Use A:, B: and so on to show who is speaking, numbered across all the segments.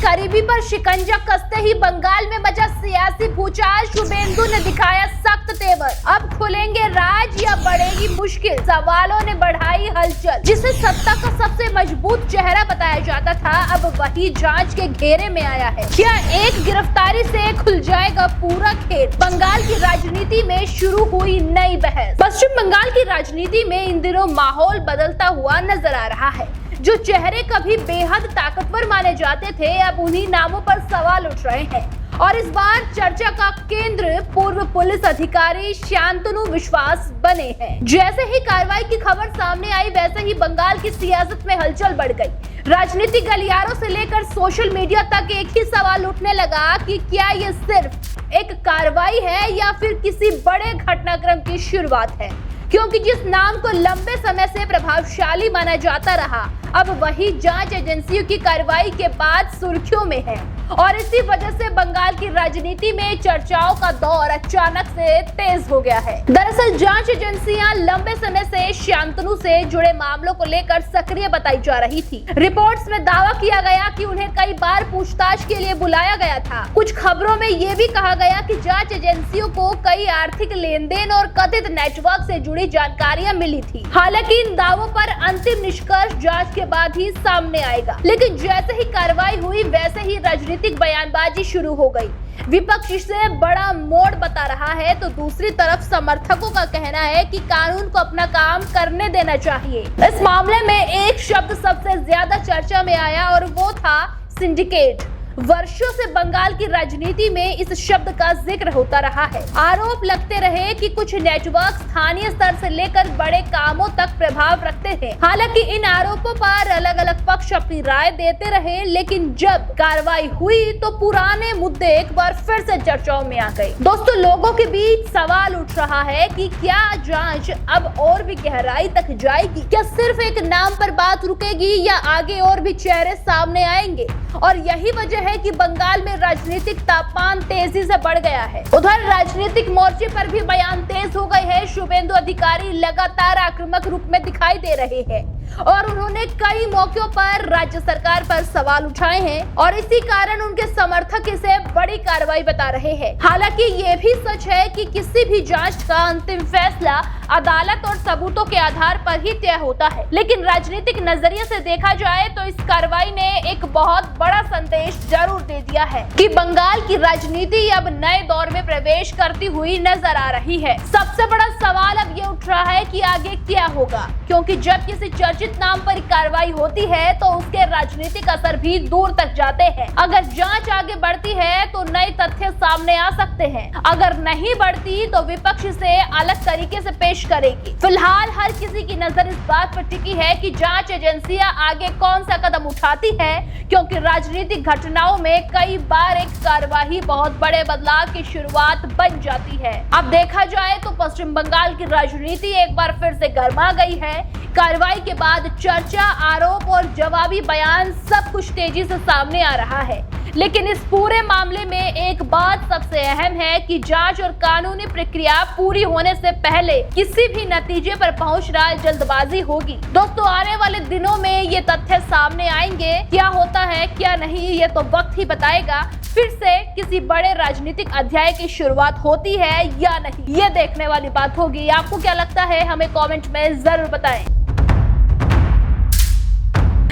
A: करीबी पर शिकंजा कसते ही बंगाल में मचा सियासी भूचाल। शुभेंदु ने दिखाया सख्त तेवर। अब खुलेंगे राज या बढ़ेगी मुश्किल, सवालों ने बढ़ाई हलचल। जिसे सत्ता का सबसे मजबूत चेहरा बताया जाता था, अब वही जांच के घेरे में आया है। क्या एक गिरफ्तारी से खुल जाएगा पूरा खेल? बंगाल की राजनीति में शुरू हुई नई बहस। पश्चिम बंगाल की राजनीति में इन दिनों माहौल बदलता हुआ नजर आ रहा है। जो चेहरे कभी बेहद ताकतवर माने जाते थे, अब उन्हीं नामों पर सवाल उठ रहे हैं। और इस बार चर्चा का केंद्र पूर्व पुलिस अधिकारी शांतनु विश्वास बने हैं। जैसे ही कार्रवाई की खबर सामने आई, वैसे ही बंगाल की सियासत में हलचल बढ़ गई। राजनीतिक गलियारों से लेकर सोशल मीडिया तक एक ही सवाल उठने लगा कि क्या ये सिर्फ एक कार्रवाई है या फिर किसी बड़े घटनाक्रम की शुरुआत है। क्योंकि जिस नाम को लंबे समय से प्रभावशाली माना जाता रहा, अब वही जांच एजेंसियों की कार्रवाई के बाद सुर्खियों में है। और इसी वजह से बंगाल की राजनीति में चर्चाओं का दौर अचानक से तेज हो गया है। दरअसल जांच एजेंसियां लंबे समय से शांतनु से जुड़े मामलों को लेकर सक्रिय बताई जा रही थी। रिपोर्ट्स में दावा किया गया कि उन्हें कई बार पूछताछ के लिए बुलाया गया था। कुछ खबरों में ये भी कहा गया कि जांच एजेंसियों को कई आर्थिक लेन देन और कथित नेटवर्क से जुड़ी जानकारियां मिली थी। हालांकि इन दावों पर अंतिम निष्कर्ष जांच के बाद ही सामने आएगा। लेकिन जैसे ही कार्रवाई हुई, वैसे ही राजनीतिक बयानबाजी शुरू हो गई। विपक्ष इसे बड़ा मोड़ बता रहा है, तो दूसरी तरफ समर्थकों का कहना है कि कानून को अपना काम करने देना चाहिए। इस मामले में एक शब्द सबसे ज्यादा चर्चा में आया और वो था सिंडिकेट। वर्षों से बंगाल की राजनीति में इस शब्द का जिक्र होता रहा है। आरोप लगते रहे कि कुछ नेटवर्क स्थानीय स्तर से लेकर बड़े कामों तक प्रभाव रखते हैं। हालांकि इन आरोपों पर अलग अलग पक्ष अपनी राय देते रहे, लेकिन जब कार्रवाई हुई तो पुराने मुद्दे एक बार फिर से चर्चाओं में आ गए। दोस्तों, लोगों के बीच सवाल उठ रहा है कि क्या जांच अब और भी गहराई तक जाएगी? क्या सिर्फ एक नाम पर बात रुकेगी या आगे और भी चेहरे सामने आएंगे? और यही वजह है कि बंगाल में राजनीतिक तापमान तेजी से बढ़ गया है। उधर राजनीतिक मोर्चे पर भी बयान तेज हो गए हैं। शुभेंदु अधिकारी लगातार आक्रामक रूप में दिखाई दे रहे हैं और उन्होंने कई मौकों पर राज्य सरकार पर सवाल उठाए हैं और इसी कारण उनके समर्थक इसे बड़ी कार्रवाई बता रहे हैं। हालांकि ये भी सच है कि किसी भी जांच का अंतिम फैसला अदालत और सबूतों के आधार पर ही तय होता है। लेकिन राजनीतिक नजरिए से देखा जाए तो इस कार्रवाई ने एक बहुत बड़ा संदेश जरूर दे दिया है कि बंगाल की राजनीति अब नए दौर में प्रवेश करती हुई नजर आ रही है। सबसे बड़ा सवाल अब ये उठ रहा है कि आगे क्या होगा, क्योंकि जब किसी चर्चित नाम पर कार्रवाई होती है तो उसके राजनीतिक असर भी दूर तक जाते हैं। अगर जांच आगे बढ़ती है तो नए तथ्य सामने आ सकते हैं, अगर नहीं बढ़ती तो विपक्ष इसे अलग तरीके से पेश करेगी। फिलहाल हर किसी की नजर इस बात पर टिकी है कि जांच एजेंसियां आगे कौन सा कदम उठाती है, क्योंकि राजनीतिक घटनाओं में कई बार एक कार्यवाही बहुत बड़े बदलाव की शुरुआत बन जाती है। अब देखा जाए तो पश्चिम बंगाल की राजनीति एक बार फिर से गर्मा गई है। कार्रवाई के बाद चर्चा, आरोप और जवाबी बयान सब कुछ तेजी से सामने आ रहा है। लेकिन इस पूरे मामले में एक बात सबसे अहम है कि जांच और कानूनी प्रक्रिया पूरी होने से पहले किसी भी नतीजे पर पहुंचना जल्दबाजी होगी। दोस्तों, आने वाले दिनों में ये तथ्य सामने आएंगे। क्या होता है क्या नहीं, ये तो वक्त ही बताएगा। फिर से किसी बड़े राजनीतिक अध्याय की शुरुआत होती है या नहीं, ये देखने वाली बात होगी। आपको क्या लगता है, हमें कमेंट में जरूर बताएं।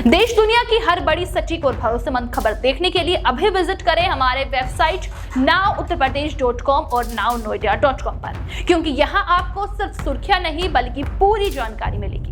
A: देश दुनिया की हर बड़ी, सटीक और भरोसेमंद खबर देखने के लिए अभी विजिट करें हमारे वेबसाइट nowuttarpradesh.com और nownoida.com पर, क्योंकि यहाँ आपको सिर्फ सुर्खियां नहीं बल्कि पूरी जानकारी मिलेगी।